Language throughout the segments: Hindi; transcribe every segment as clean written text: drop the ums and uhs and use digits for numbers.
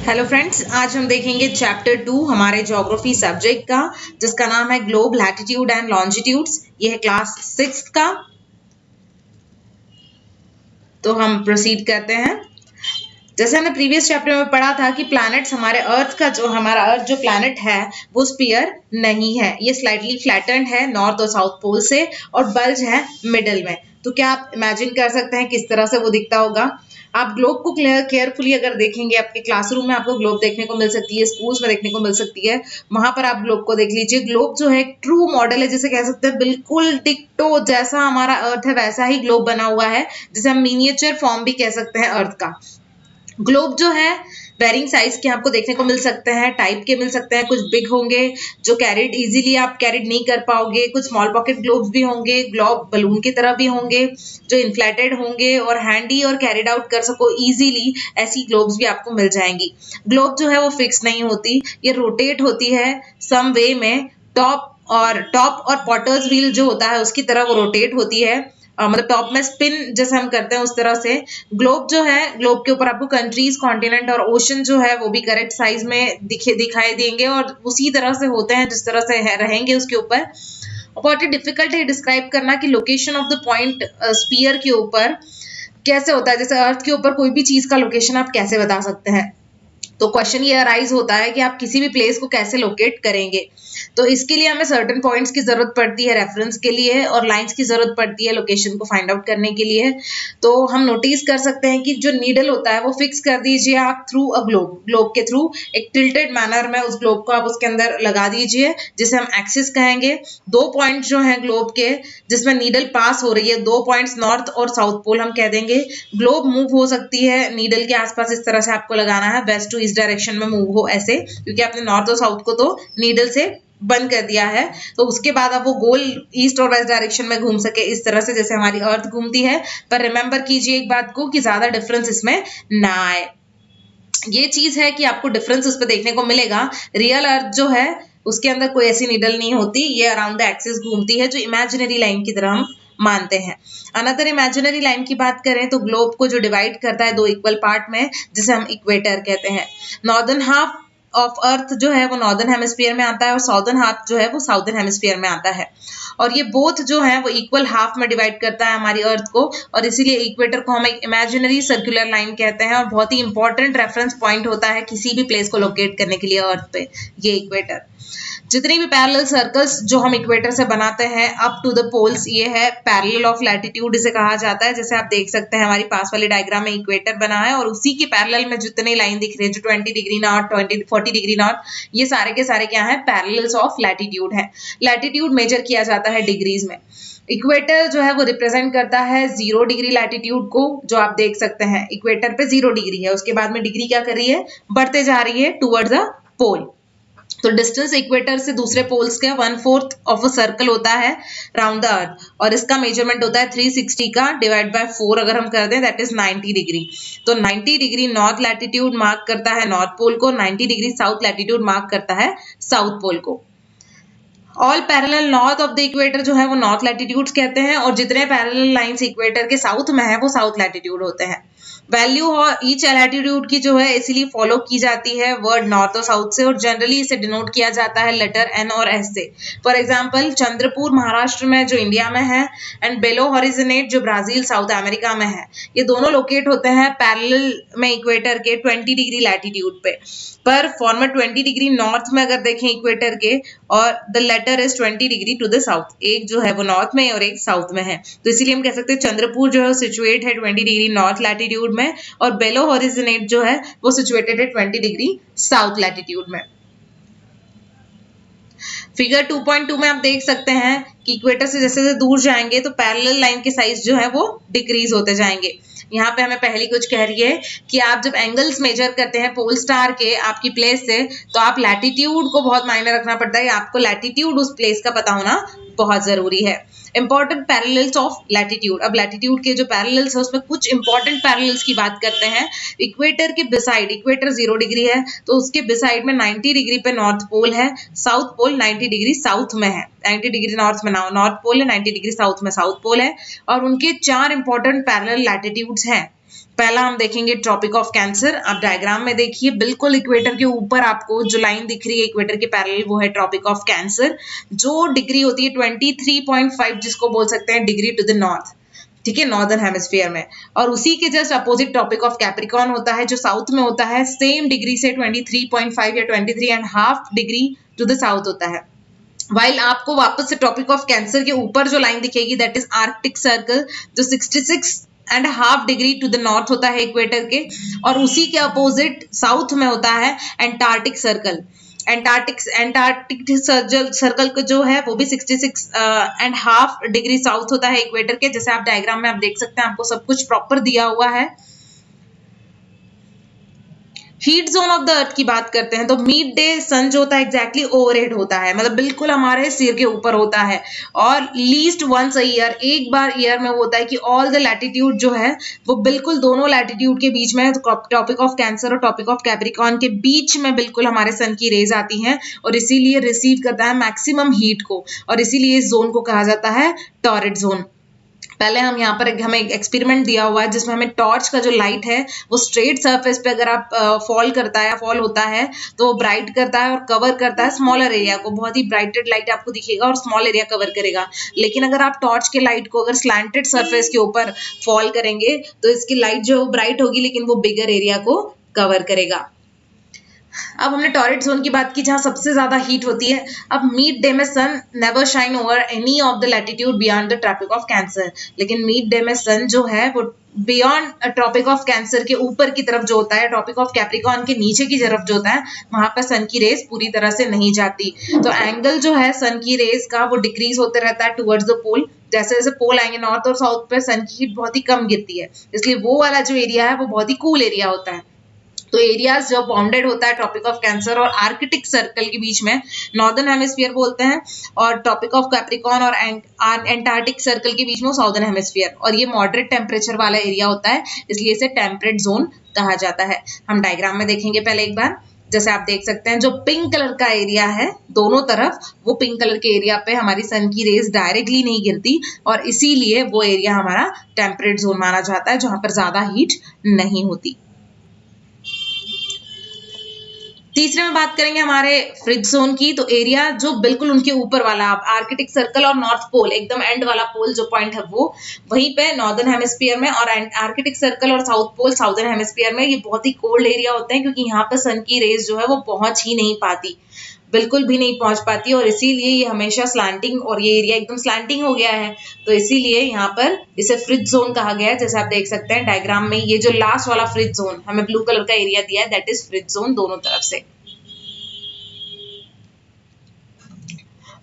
हेलो फ्रेंड्स, आज हम देखेंगे चैप्टर 2 हमारे ज्योग्राफी सब्जेक्ट का, जिसका नाम है ग्लोब लैटिट्यूड एंड लॉन्जिट्यूड्स। ये है क्लास 6 का। तो हम प्रोसीड करते हैं। जैसे हमने प्रीवियस चैप्टर में पढ़ा था कि प्लैनेट्स हमारे हमारा अर्थ जो प्लैनेट है वो स्फीयर नहीं है, ये स्लाइटली फ्लैटेंड है नॉर्थ और साउथ पोल से, और बल्ज है मिडल में। तो क्या आप इमेजिन कर सकते हैं किस तरह से वो दिखता होगा? आप ग्लोब को केयरफुली अगर देखेंगे, आपके क्लासरूम में आपको ग्लोब देखने को मिल सकती है, स्कूल्स में देखने को मिल सकती है, वहां पर आप ग्लोब को देख लीजिए। ग्लोब जो है ट्रू मॉडल है, जिसे कह सकते हैं बिल्कुल डिक्टो जैसा हमारा अर्थ है वैसा ही ग्लोब बना हुआ है, जिसे हम मिनिएचर फॉर्म भी कह सकते हैं अर्थ का। ग्लोब जो है वेरिंग साइज के आपको देखने को मिल सकते हैं, टाइप के मिल सकते हैं। कुछ बिग होंगे जो कैरिड इजीली आप कैरिड नहीं कर पाओगे, कुछ स्मॉल पॉकेट ग्लोब्स भी होंगे, ग्लोब बलून की तरह भी होंगे जो इन्फ्लेटेड होंगे और हैंडी और कैरिड आउट कर सको इजीली, ऐसी ग्लोब्स भी आपको मिल जाएंगी। ग्लोब जो है वो फिक्स नहीं होती, ये रोटेट होती है सम वे में। टॉप और पॉटर्स व्हील जो होता है उसकी तरह वो रोटेट होती है, मतलब टॉप में स्पिन जैसे हम करते हैं उस तरह से। ग्लोब जो है, ग्लोब के ऊपर आपको कंट्रीज, कॉन्टिनेंट और ओशन जो है वो भी करेक्ट साइज में दिखाई देंगे और उसी तरह से होते हैं जिस तरह से रहेंगे उसके ऊपर। बहुत ही डिफिकल्ट है डिस्क्राइब करना कि location of the point sphere के ऊपर कैसे होता है। जैसे अर्थ के ऊपर कोई भी चीज का लोकेशन आप कैसे बता सकते हैं? तो क्वेश्चन ये अराइज होता है कि आप किसी भी प्लेस को कैसे लोकेट करेंगे। तो इसके लिए हमें सर्टेन पॉइंट्स की जरूरत पड़ती है रेफरेंस के लिए, और लाइंस की जरूरत पड़ती है लोकेशन को फाइंड आउट करने के लिए। तो हम नोटिस कर सकते हैं कि जो नीडल होता है वो फिक्स कर दीजिए आप थ्रू अ ग्लोब के थ्रू एक टिल्टेड मैनर में उस ग्लोब को आप उसके अंदर लगा दीजिए, जिसे हम एक्सिस कहेंगे। 2 पॉइंट जो है ग्लोब के जिसमें नीडल पास हो रही है, 2 पॉइंट्स नॉर्थ और साउथ पोल हम कह देंगे। ग्लोब मूव हो सकती है नीडल के आसपास, इस तरह से आपको लगाना है, वेस्ट टू ईस्ट डायरेक्शन में मूव हो ऐसे, क्योंकि आपने नॉर्थ और साउथ को तो नीडल से बंद कर दिया है। तो उसके बाद अब वो गोल ईस्ट और वेस्ट डायरेक्शन में घूम सके, इस तरह से जैसे हमारी अर्थ घूमती है। पर रिमेंबर कीजिए एक बात को कि ज्यादा डिफरेंस इसमें ना आए। ये चीज है कि आपको डिफरेंस उस पर देखने को मिलेगा। रियल अर्थ जो है उसके अंदर कोई ऐसी नीडल नहीं होती, ये अराउंड द एक्सिस घूमती है, जो इमेजिनरी लाइन की तरह हम मानते हैं। अनदर इमेजिनरी लाइन की बात करें तो ग्लोब को जो डिवाइड करता है 2 इक्वल पार्ट में, जिसे हम इक्वेटर कहते हैं। नॉर्दर्न हाफ ऑफ अर्थ जो है वो नॉर्दर्न हेमिस्फीयर में आता है और साउदर्न हाफ जो है वो साउदर्न हेमिस्फीयर में आता है, और ये बोथ जो है वो इक्वल हाफ में डिवाइड करता है हमारी अर्थ को, और इसीलिए इक्वेटर को हम एक इमेजिनरी सर्कुलर लाइन कहते हैं, और बहुत ही इंपॉर्टेंट रेफरेंस पॉइंट होता है किसी भी प्लेस को लोकेट करने के लिए अर्थ पे, ये इक्वेटर। जितनी भी पैरेलल सर्कल्स जो हम इक्वेटर से बनाते हैं अप टू द पोल्स, ये है पैरेलल ऑफ लैटिट्यूड इसे कहा जाता है। जैसे आप देख सकते हैं हमारी पास वाली डायग्राम में इक्वेटर बना है, और उसी के पैरेलल में जितने लाइन दिख रहे हैं, जो 20 डिग्री नॉर्थ, 40 डिग्री नॉर्थ, ये सारे के सारे क्या है? पैरेलल्स ऑफ लैटिट्यूड है। लैटिट्यूड मेजर किया जाता है डिग्रीज में। इक्वेटर जो है वो रिप्रेजेंट करता है 0 डिग्री लैटिट्यूड को, जो आप देख सकते हैं इक्वेटर पे 0 डिग्री है, उसके बाद में डिग्री क्या कर रही है? बढ़ते जा रही है टूवर्ड्स द पोल। तो डिस्टेंस इक्वेटर से दूसरे पोल्स का 1/4 ऑफ अ सर्कल होता है राउंड द अर्थ, और इसका मेजरमेंट होता है 360 का डिवाइड बाय 4 अगर हम कर दें, दैट इज 90 डिग्री। तो 90 डिग्री नॉर्थ लैटिट्यूड मार्क करता है नॉर्थ पोल को, 90 डिग्री साउथ लैटिट्यूड मार्क करता है साउथ पोल को। All parallel north of the equator जो है वो नॉर्थ लैटिट्यूड्स कहते हैं, और जितने पैरेलल लाइंस इक्वेटर के साउथ में है वो साउथ लैटिट्यूड होते हैं। वैल्यू ईच लैटिट्यूड की जो है इसीलिए फॉलो की जाती है वर्ड नॉर्थ और साउथ से, और जनरली इसे डिनोट किया जाता है लेटर एन और एस से। फॉर एग्जांपल चंद्रपुर महाराष्ट्र में जो इंडिया में है, एंड बेलो हॉरिजोनेट जो ब्राजील साउथ अमेरिका में है, ये दोनों लोकेट होते हैं पैरेलल में इक्वेटर के 20 डिग्री लैटिट्यूड पे। पर फॉर्मर 20 डिग्री नॉर्थ में अगर देखें इक्वेटर के, और the latter is 20 degree to the south, एक जो है वो नॉर्थ में और एक साउथ में है। तो इसीलिए हम कह सकते हैं चंद्रपुर जो है सिचुएट है 20 डिग्री नॉर्थ लैटिट्यूड में, और बेलो हॉरिजोनेट जो है वो सिचुएटेड है 20 डिग्री साउथ लैटिट्यूड में। फिगर 2.2 में आप देख सकते हैं कि इक्वेटर से जैसे जैसे दूर जाएंगे तो पैरेलल लाइन के साइज जो है वो डिक्रीज होते जाएंगे। यहाँ पे हमें पहली कुछ कह रही है कि आप जब एंगल्स मेजर करते हैं पोल स्टार के आपकी प्लेस से, तो आप लैटिट्यूड को बहुत मायने रखना पड़ता है, आपको लैटिट्यूड उस प्लेस का पता होना बहुत जरूरी है। इंपॉर्टेंट पैरेलल्स ऑफ लैटिट्यूड, अब लैटिट्यूड के जो पैरेलल्स है उसमें कुछ इंपॉर्टेंट पैरेलल्स की बात करते हैं। इक्वेटर के बिसाइड, इक्वेटर 0 डिग्री है तो उसके बिसाइड में 90 डिग्री पे नॉर्थ पोल है, साउथ पोल 90 डिग्री साउथ में है, 90 डिग्री नॉर्थ में नॉर्थ पोल है, 90 डिग्री साउथ में साउथ पोल है, और उनके 4 इंपॉर्टेंट पैरेलल लैटिट्यूड्स हैं। पहला हम देखेंगे ट्रॉपिक ऑफ कैंसर। आप डायग्राम में देखिए बिल्कुल इक्वेटर के ऊपर आपको जो लाइन दिख रही है इक्वेटर के पैरेलल, वो है ट्रॉपिक ऑफ कैंसर। जो डिग्री होती है 23.5, जिसको बोल सकते हैं डिग्री टू द नॉर्थ, ठीक है, नॉर्दर्न हेमिस्फीयर में। और उसी के just opposite Tropic of Capricorn होता है जो साउथ में होता है, सेम डिग्री से 23.5 या 23.5 डिग्री टू द साउथ होता है। वाइल आपको वापस से ट्रॉपिक ऑफ कैंसर के ऊपर जो लाइन दिखेगी दैट इज आर्कटिक सर्कल, जो 66.5 डिग्री टू द नॉर्थ होता है इक्वेटर के। और उसी के अपोजिट साउथ में होता है एंटार्क्टिक सर्कल। एंटार्क्टिक सर्कल को जो है वो भी 66.5 डिग्री साउथ होता है इक्वेटर के। जैसे आप डायग्राम में आप देख सकते हैं, आपको सब कुछ प्रॉपर दिया हुआ है। Heat zone of the earth की बात करते हैं तो मिड डे सन जो होता है एग्जैक्टली ओवरहेड होता है, मतलब बिल्कुल हमारे सिर के ऊपर होता है। और लीस्ट वंस अ ईयर, एक बार ईयर में वो होता है कि ऑल द लैटिट्यूड जो है वो बिल्कुल दोनों लैटिट्यूड के बीच में, ट्रॉपिक ऑफ कैंसर और ट्रॉपिक ऑफ कैप्रिकॉर्न के बीच में बिल्कुल हमारे सन की रेज आती हैं और इसीलिए रिसीव करता है मैक्सिमम हीट को, और इसीलिए इस जोन को कहा जाता है टॉरिड जोन। पहले हम यहाँ पर हमें एक एक्सपेरिमेंट दिया हुआ है जिसमें हमें टॉर्च का जो लाइट है वो स्ट्रेट सरफेस पे अगर आप फॉल करता है, फॉल होता है तो वो ब्राइट करता है और कवर करता है स्मॉलर एरिया को। बहुत ही ब्राइटेड लाइट आपको दिखेगा और स्मॉल एरिया कवर करेगा। लेकिन अगर आप टॉर्च के लाइट को अगर स्लैंटेड सरफेस के ऊपर फॉल करेंगे तो इसकी लाइट जो ब्राइट होगी लेकिन वो बिगर एरिया को कवर करेगा। अब हमने टॉरिड जोन की बात की जहां सबसे ज्यादा हीट होती है। अब मिड डे में sun never shine over any of the latitude beyond the Tropic of Cancer, लेकिन मिड डे में सन जो है वो बियॉन्ड ट्रॉपिक ऑफ कैंसर के ऊपर की तरफ जो होता है, ट्रॉपिक ऑफ कैप्रिकॉर्न के नीचे की तरफ जो होता है, वहां पर सन की रेस पूरी तरह से नहीं जाती। तो एंगल जो है सन की रेस का वो डिक्रीज होते रहता है टुवर्ड्स द पोल। जैसे जैसे पोल आएंगे नॉर्थ और साउथ पे सन की हीट बहुत ही कम गिरती है, इसलिए वो वाला जो एरिया है वो बहुत ही कूल एरिया होता है। तो एरियाज जो बाउंडेड होता है ट्रॉपिक ऑफ कैंसर और आर्कटिक सर्कल के बीच में नॉर्दर्न हेमिस्फीयर बोलते हैं, और ट्रॉपिक ऑफ कैप्रिकॉर्न और एंटार्क्टिक सर्कल के बीच में साउदर्न हेमिस्फीयर। और ये मॉडरेट टेम्परेचर वाला एरिया होता है, इसलिए इसे टेम्परेट जोन कहा जाता है। हम डायग्राम में देखेंगे पहले एक बार। जैसे आप देख सकते हैं जो पिंक कलर का एरिया है दोनों तरफ, वो पिंक कलर के एरिया पे हमारी सन की रेज डायरेक्टली नहीं गिरती और इसीलिए वो एरिया हमारा टेम्परेट जोन माना जाता है, जहां पर ज्यादा हीट नहीं होती। तीसरे में बात करेंगे हमारे फ्रिज जोन की। तो एरिया जो बिल्कुल उनके ऊपर वाला, आर्कटिक सर्कल और नॉर्थ पोल, एकदम एंड वाला पोल जो पॉइंट है वो वहीं पे नॉर्दर्न हेमिस्फीयर में, और आर्कटिक सर्कल और साउथ पोल साउदर्न हेमिस्फीयर में। ये बहुत ही कोल्ड एरिया होते हैं क्योंकि यहाँ पर सन की रेज जो है वो पहुंच ही नहीं पाती, बिल्कुल भी नहीं पहुंच पाती, और इसीलिए ये हमेशा स्लैंटिंग, और ये एरिया एकदम स्लैंटिंग हो गया है, तो इसीलिए यहाँ पर इसे फ्रिज जोन कहा गया है। जैसे आप देख सकते हैं डायग्राम में, ये जो लास्ट वाला फ्रिज जोन हमें ब्लू कलर का एरिया दिया है दैट इज फ्रिज जोन दोनों तरफ से।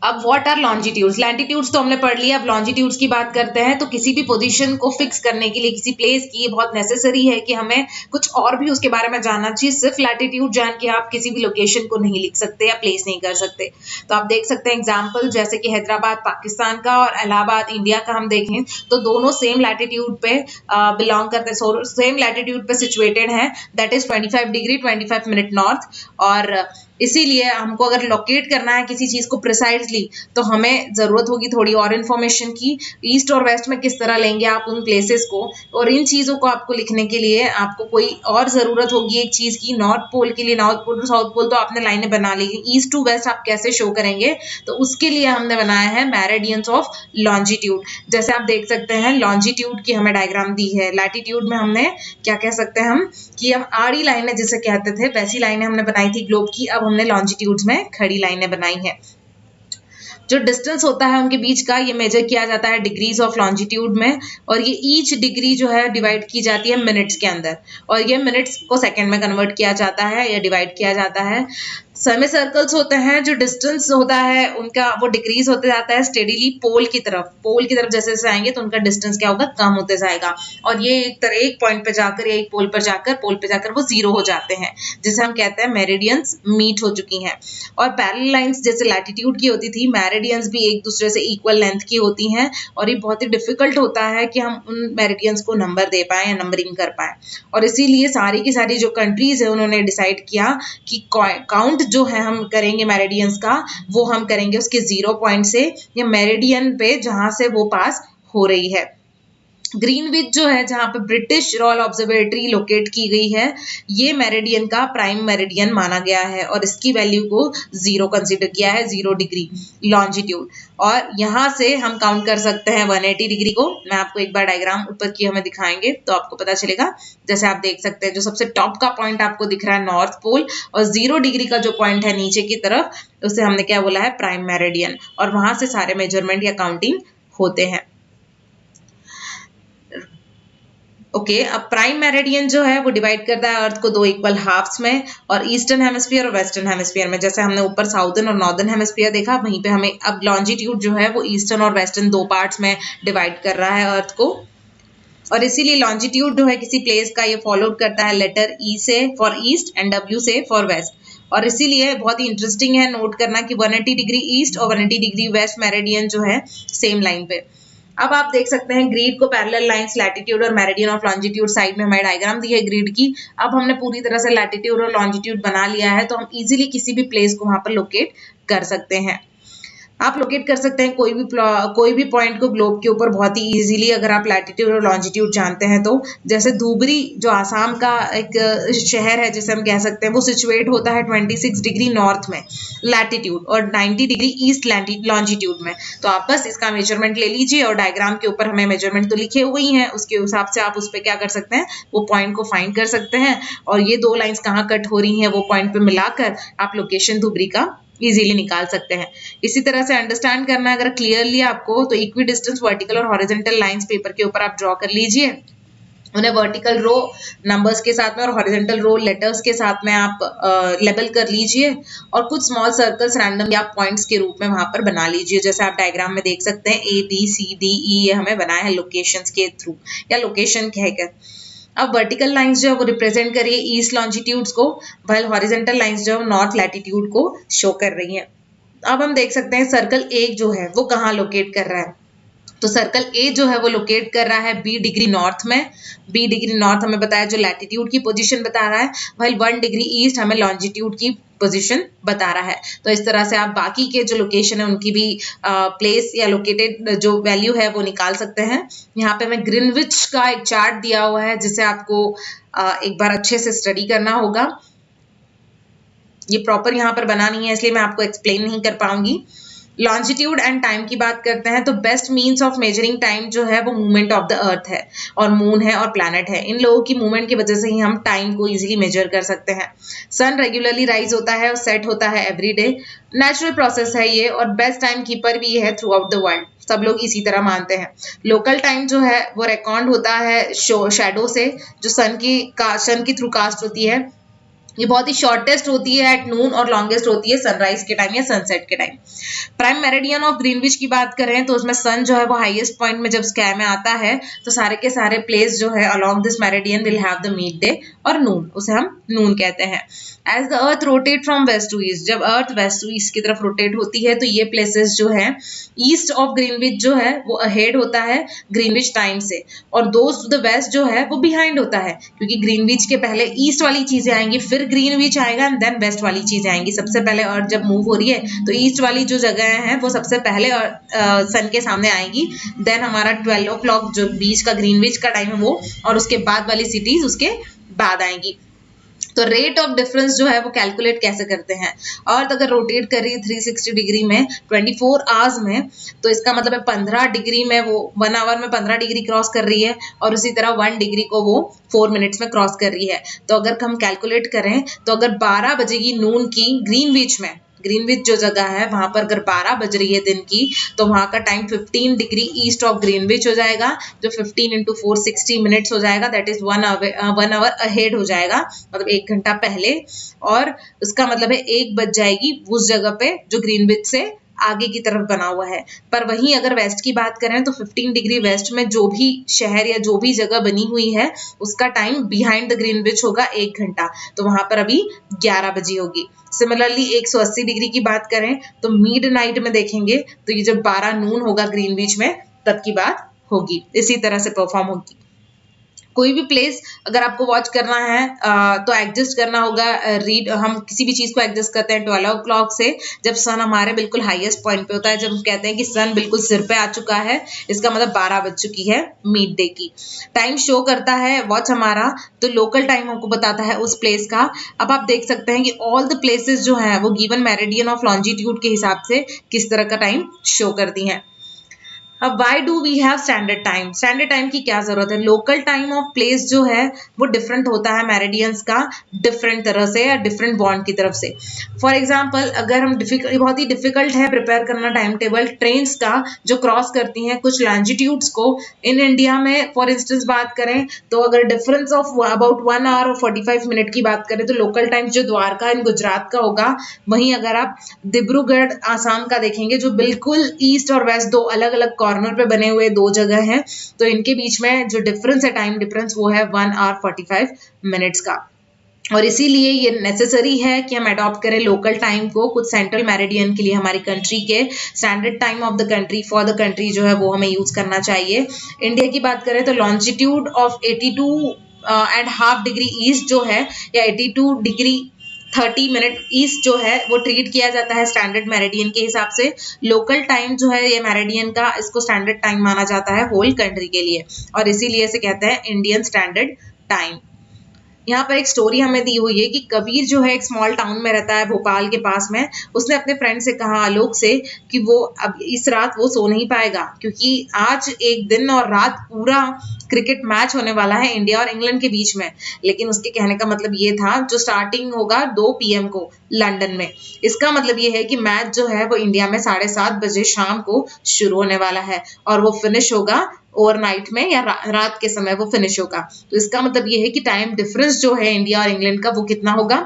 अब व्हाट आर लॉन्जिट्यूड्स? लैटिट्यूड्स तो हमने पढ़ लिया, अब लॉन्जिट्यूड्स की बात करते हैं। तो किसी भी पोजीशन को फिक्स करने के लिए किसी प्लेस की बहुत नेसेसरी है कि हमें कुछ और भी उसके बारे में जानना चाहिए। सिर्फ लैटिट्यूड जान के आप किसी भी लोकेशन को नहीं लिख सकते या प्लेस नहीं कर सकते। तो आप देख सकते हैं एग्जाम्पल, जैसे कि हैदराबाद पाकिस्तान का और इलाहाबाद इंडिया का हम देखें तो दोनों सेम लैटिट्यूड पे बिलोंग करते हैं, सेम लैटिट्यूड पे सिचुएटेड है, that is 25 degree 25 minute north. और इसीलिए हमको अगर लोकेट करना है किसी चीज को प्रिसाइजली तो हमें जरूरत होगी थोड़ी और इन्फॉर्मेशन की। ईस्ट और वेस्ट में किस तरह लेंगे आप उन प्लेसेस को, और इन चीजों को आपको लिखने के लिए आपको कोई और जरूरत होगी एक चीज की। नॉर्थ पोल के लिए North Pole to South Pole तो आपने लाइनें बना ली, ईस्ट टू वेस्ट आप कैसे शो करेंगे, तो उसके लिए हमने बनाया है मेरिडियंस ऑफ लॉन्जिट्यूड। जैसे आप देख सकते हैं लॉन्जिट्यूड की हमें डायग्राम दी है, लैटिट्यूड में हमने क्या कह सकते हैं हम कि हम आड़ी लाइनें जिसे कहते थे वैसी लाइनें हमने बनाई थी ग्लोब की, अब हमने लॉन्जिट्यूड्स में खड़ी लाइनें बनाई हैं। जो डिस्टेंस होता है उनके बीच का ये मेजर किया जाता है डिग्रीज ऑफ लॉन्जिट्यूड में, और ये ईच डिग्री जो है डिवाइड की जाती है मिनट्स के अंदर, और ये मिनट्स को सेकंड में कन्वर्ट किया जाता है या डिवाइड किया जाता है। सेमी सर्कल्स होते हैं, जो डिस्टेंस होता है उनका वो डिक्रीज होते जाता है स्टेडीली पोल की तरफ जैसे जैसे आएंगे तो उनका डिस्टेंस क्या होगा, कम होते जाएगा, और ये एक पॉइंट पे जाकर या एक पोल पर जाकर वो जीरो हो जाते हैं, जिसे हम कहते हैं मेरिडियंस मीट हो चुकी हैं। और पैरेलल लाइंस जैसे लैटिट्यूड की होती थी, मेरिडियंस भी एक दूसरे से इक्वल लेंथ की होती हैं, और ये बहुत ही डिफिकल्ट होता है कि हम उन मेरिडियंस को नंबर दे पाए या नंबरिंग कर पाए, और इसीलिए सारी की सारी जो कंट्रीज है उन्होंने डिसाइड किया कि काउंट जो है हम करेंगे मेरिडियंस का, वो हम करेंगे उसके 0 पॉइंट से या मेरिडियन पे जहां से वो पास हो रही है। ग्रीनविच जो है जहां पे ब्रिटिश रॉयल ऑब्जर्वेटरी लोकेट की गई है, ये मेरिडियन का प्राइम मेरिडियन माना गया है और इसकी वैल्यू को 0 कंसीडर किया है, 0 डिग्री लॉन्जिट्यूड। और यहाँ से हम काउंट कर सकते हैं 180 डिग्री को। मैं आपको एक बार डायग्राम ऊपर की हमें दिखाएंगे तो आपको पता चलेगा। जैसे आप देख सकते हैं जो सबसे टॉप का पॉइंट आपको दिख रहा है नॉर्थ पोल, और 0 डिग्री का जो पॉइंट है नीचे की तरफ, उसे हमने क्या बोला है, प्राइम मेरिडियन। और वहां से सारे मेजरमेंट या काउंटिंग होते हैं। ओके, अब प्राइम मेरिडियन जो है वो डिवाइड करता है अर्थ को 2 इक्वल हाफ्स में, और ईस्टर्न हेमिस्फीयर और वेस्टर्न हेमिस्फीयर में। जैसे हमने ऊपर साउदर्न और नॉर्दर्न हेमिस्फीयर देखा, वहीं पे हमें अब लॉन्जिट्यूड जो है वो ईस्टर्न और वेस्टर्न 2 पार्ट्स में डिवाइड कर रहा है अर्थ को। और इसीलिए लॉन्जिट्यूड जो है किसी प्लेस का ये फॉलो करता है लेटर ई से फॉर ईस्ट एंड डब्ल्यू से फॉर वेस्ट। और इसीलिए बहुत ही इंटरेस्टिंग है नोट करना कि 180 डिग्री ईस्ट और 180 डिग्री वेस्ट मेरिडियन जो है सेम लाइन पे। अब आप देख सकते हैं ग्रिड को पैरेलल लाइंस लैटिट्यूड और मेरिडियन ऑफ लॉन्जिट्यूड साइड में हमारी डायग्राम दी है ग्रिड की। अब हमने पूरी तरह से लैटिट्यूड और लॉन्जिट्यूड बना लिया है, तो हम इजीली किसी भी प्लेस को वहां पर लोकेट कर सकते हैं। आप लोकेट कर सकते हैं कोई भी पॉइंट को ग्लोब के ऊपर बहुत ही इजीली, अगर आप लैटिट्यूड और लॉन्जिट्यूड जानते हैं तो। जैसे धुबरी जो आसाम का एक शहर है जिसे हम कह सकते हैं, वो सिचुएट होता है 26 डिग्री नॉर्थ में लैटिट्यूड और 90 डिग्री ईस्ट लॉन्जिट्यूड में। तो आप बस इसका मेजरमेंट ले लीजिए और डायग्राम के ऊपर हमें मेजरमेंट तो लिखे हुए ही हैं, उसके हिसाब से आप उस पर क्या कर सकते हैं, वो पॉइंट को फाइंड कर सकते हैं। और ये 2 लाइन्स कहाँ कट हो रही हैं वो पॉइंट पे मिलाकर आप लोकेशन धुबरी का इजीली निकाल सकते हैं। इसी तरह से अंडरस्टैंड करना है अगर क्लियरली आपको, तो इक्वी डिस्टेंस वर्टिकल और हॉरिजॉन्टल लाइंस पेपर के ऊपर आप ड्रॉ कर लीजिए। उन्हें वर्टिकल रो नंबर्स के साथ में और हॉरिजॉन्टल रो लेटर्स के साथ में आप लेबल कर लीजिए, और कुछ स्मॉल सर्कल्स रैंडम या पॉइंट्स के रूप में वहां पर बना लीजिए। जैसे आप डायग्राम में देख सकते हैं ABCDE ये हमें बनाया है लोकेशंस के थ्रू या लोकेशन कहकर। अब वर्टिकल लाइंस जो है वो रिप्रेजेंट करिए ईस्ट लॉन्जिट्यूड्स को, व्हाइल हॉरिजॉन्टल लाइंस जो है नॉर्थ लैटिट्यूड को शो कर रही हैं। अब हम देख सकते हैं सर्कल ए जो है वो कहाँ लोकेट कर रहा है। तो सर्कल ए जो है वो लोकेट कर रहा है B डिग्री नॉर्थ में। B डिग्री नॉर्थ हमें बताया जो लैटिट्यूड की पोजीशन बता रहा है, व्हाइल 1 डिग्री ईस्ट हमें लॉन्जिट्यूड की पोजीशन बता रहा है। तो इस तरह से आप बाकी के जो लोकेशन है उनकी भी प्लेस या लोकेटेड जो वैल्यू है वो निकाल सकते हैं। यहाँ पे हमें ग्रीनविच का एक चार्ट दिया हुआ है जिसे आपको एक बार अच्छे से स्टडी करना होगा। ये प्रॉपर यहाँ पर बना नहीं है इसलिए मैं आपको एक्सप्लेन नहीं कर पाऊंगी। लॉन्जिट्यूड एंड टाइम की बात करते हैं तो best means of measuring time जो है वो मूवमेंट ऑफ द अर्थ है, और मून है और प्लैनेट है। इन लोगों की मूवमेंट की वजह से ही हम टाइम को इजीली मेजर कर सकते हैं। सन रेगुलरली राइज होता है और सेट होता है एवरी डे, नेचुरल प्रोसेस है ये, और बेस्ट टाइम कीपर भी है थ्रू आउट द वर्ल्ड। सब लोग इसी तरह मानते हैं। लोकल टाइम जो है वो रिकॉर्ड होता है शैडो से, जो सन की थ्रू कास्ट होती है। ये बहुत ही शॉर्टेस्ट होती है एट नून और लॉन्गेस्ट होती है सनराइज के टाइम या सनसेट के time. Prime meridian of Greenwich की बात करें तो उसमें सन जो है वो हाईएस्ट पॉइंट में जब स्काई में आता है तो सारे के सारे प्लेस जो है along this meridian will have the mid day और नून, उसे हम नून कहते हैं। As the earth rotate from west to east, जब अर्थ वेस्ट टू ईस्ट की तरफ रोटेट होती है तो ये प्लेसेस जो है ईस्ट ऑफ ग्रीनविच जो है वो अहेड होता है ग्रीनविच टाइम से, और दोस्त टू द वेस्ट जो है वो बिहाइंड होता है, क्योंकि ग्रीनविच के पहले ईस्ट वाली चीजें आएंगी, फिर ग्रीनविच आएगा एंड देन वेस्ट वाली चीजें आएंगी। सबसे पहले अर्थ जब मूव हो रही है तो ईस्ट वाली जो जगह है वो सबसे पहले सन के सामने आएंगी, देन हमारा 12 o'clock जो बीच का ग्रीनविच का टाइम है वो, और उसके बाद वाली सिटीज उसके बाद आएंगी। तो रेट ऑफ डिफरेंस जो है वो कैलकुलेट कैसे करते हैं, और अगर रोटेट कर रही है 360 डिग्री में 24 आवर्स में, तो इसका मतलब है 15 डिग्री में वो 1 आवर में 15 डिग्री क्रॉस कर रही है, और उसी तरह 1 डिग्री को वो 4 मिनट्स में क्रॉस कर रही है। तो अगर हम कैलकुलेट करें तो अगर 12 बजेगी नून की ग्रीनविच में, ग्रीनविच जो जगह है वहां पर अगर 12 बज रही है दिन की, तो वहां का time 15 degree east of Greenwich हो जाएगा, जो 15 into 4 60 मिनट्स हो जाएगा, दैट इज 1 आवर अहेड हो जाएगा, मतलब 1 घंटा पहले। और उसका मतलब है 1 बज जाएगी उस जगह पे जो ग्रीनविच से आगे की तरफ बना हुआ है। पर वहीं अगर वेस्ट की बात करें तो 15 डिग्री वेस्ट में जो भी शहर या जो भी जगह बनी हुई है उसका टाइम बिहाइंड द ग्रीनविच होगा 1 घंटा, तो वहां पर अभी 11 बजी होगी। सिमिलरली 180 डिग्री की बात करें तो मिड नाइट में देखेंगे तो ये जब 12 नून होगा ग्रीनविच में तब की बात होगी, इसी तरह से परफॉर्म होगी। कोई भी प्लेस अगर आपको वॉच करना है तो एडजस्ट करना होगा। रीड हम किसी भी चीज को एडजस्ट करते हैं 12 o'clock से, जब सन हमारे बिल्कुल हाईएस्ट पॉइंट पे होता है, जब हम कहते हैं कि सन बिल्कुल सिर पे आ चुका है, इसका मतलब 12 बज चुकी है मिड डे की। टाइम शो करता है वॉच हमारा, तो लोकल टाइम हमको बताता है उस प्लेस का। अब आप देख सकते हैं कि ऑल द प्लेसेस जो है वो गिवन मेरिडियन ऑफ लॉन्जिट्यूड के हिसाब से किस तरह का टाइम शो करती हैं। अब why do we have standard time? Standard time की क्या जरूरत है? लोकल टाइम ऑफ प्लेस जो है वो डिफरेंट होता है मेरिडियंस का, डिफरेंट तरह से या डिफरेंट बॉन्ड की तरफ से। फॉर एग्जाम्पल अगर हम बहुत ही डिफिकल्ट है प्रिपेयर करना टाइम टेबल ट्रेन्स का जो क्रॉस करती हैं कुछ लॉन्जिट्यूड्स को इन इंडिया में। फॉर इंस्टेंस बात करें तो अगर डिफरेंस ऑफ अबाउट 1 hour और 45 मिनट की बात करें तो लोकल टाइम जो द्वारका इन गुजरात का होगा, वहीं अगर आप डिब्रूगढ़ आसाम का देखेंगे जो बिल्कुल ईस्ट और वेस्ट दो अलग अलग कॉर्नर पे बने हुए दो जगह हैं, तो इनके बीच में जो डिफरेंस है टाइम डिफरेंस वो है 1 hour 45 मिनट्स का। और इसीलिए ये नेसेसरी है कि हम अडॉप्ट करें लोकल टाइम को कुछ सेंट्रल मेरिडियन के लिए। हमारी कंट्री के standard time of the country for the country जो है वो हमें यूज करना चाहिए। इंडिया की बात करें तो लॉन्जिट्यूड ऑफ 82.5 डिग्री ईस्ट जो है या 82 डिग्री 30 मिनट ईस्ट जो है वो ट्रीट किया जाता है स्टैंडर्ड मेरिडियन के हिसाब से। लोकल टाइम जो है ये मेरिडियन का, इसको स्टैंडर्ड टाइम माना जाता है होल कंट्री के लिए, और इसीलिए इसे कहते हैं इंडियन स्टैंडर्ड टाइम। यहाँ पर एक स्टोरी हमें दी हुई है कि कबीर जो है एक स्मॉल टाउन में रहता है भोपाल के पास में। उसने अपने फ्रेंड से कहा आलोक से कि वो अब इस रात वो सो नहीं पाएगा क्योंकि आज एक दिन और रात पूरा क्रिकेट मैच होने वाला है इंडिया और इंग्लैंड के बीच में। लेकिन उसके कहने का मतलब ये था जो स्टार्टिंग होगा 2 PM को लंदन में, इसका मतलब ये है कि मैच जो है वो इंडिया में 7:30 बजे शाम को शुरू होने वाला है और वो फिनिश होगा ओवरनाइट में या रात के समय वो फिनिश होगा। तो इसका मतलब ये है कि टाइम डिफरेंस जो है इंडिया और इंग्लैंड का वो कितना होगा।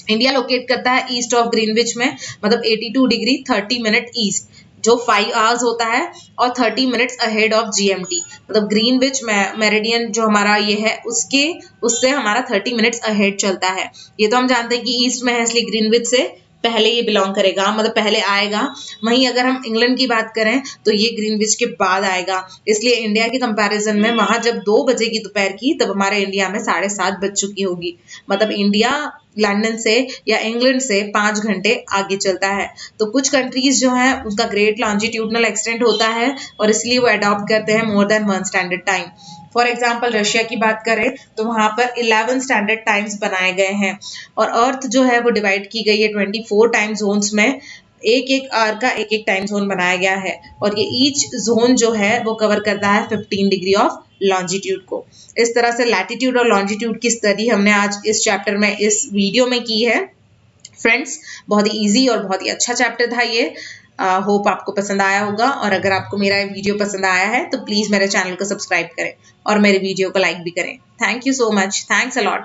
इंडिया लोकेट करता है ईस्ट ऑफ ग्रीनविच में, मतलब 82 डिग्री 30 मिनट ईस्ट जो 5 hours होता है और 30 मिनट्स अहेड ऑफ GMT, मतलब ग्रीनविच मेरिडियन जो हमारा ये है उससे हमारा 30 मिनट्स अहेड चलता है। ये तो हम जानते हैं कि ईस्ट में है इसलिए ग्रीनविच से पहले ये बिलोंग करेगा, मतलब पहले आएगा। वहीं अगर हम इंग्लैंड की बात करें तो ये ग्रीनविच के बाद आएगा, इसलिए इंडिया के कंपैरिजन में वहां जब 2 बजे की दोपहर की तब हमारे इंडिया में 7:30 बज चुकी होगी। मतलब इंडिया लंदन से या इंग्लैंड से 5 घंटे आगे चलता है। तो कुछ कंट्रीज जो हैं उनका ग्रेट लॉन्जिट्यूडनल एक्सटेंट होता है और इसलिए वो अडॉप्ट करते हैं more than 1 standard time. For example Russia की बात करें तो वहां पर 11 स्टैंडर्ड टाइम्स बनाए गए हैं और अर्थ जो है वो डिवाइड की गई है 24 टाइम जोन्स में। एक आवर का एक टाइम जोन बनाया गया है और ये ईच जोन जो है वो कवर करता है 15 डिग्री ऑफ लॉन्जिट्यूड को। इस तरह से लैटिट्यूड और लॉन्जिट्यूड की स्टडी हमने आज इस चैप्टर में इस वीडियो में की है। फ्रेंड्स बहुत ही इजी और बहुत ही अच्छा चैप्टर था ये। होप आपको पसंद आया होगा और अगर आपको मेरा वीडियो पसंद आया है तो प्लीज मेरे चैनल को सब्सक्राइब करें और मेरे वीडियो को लाइक भी करें। Thank you so much, thanks a lot.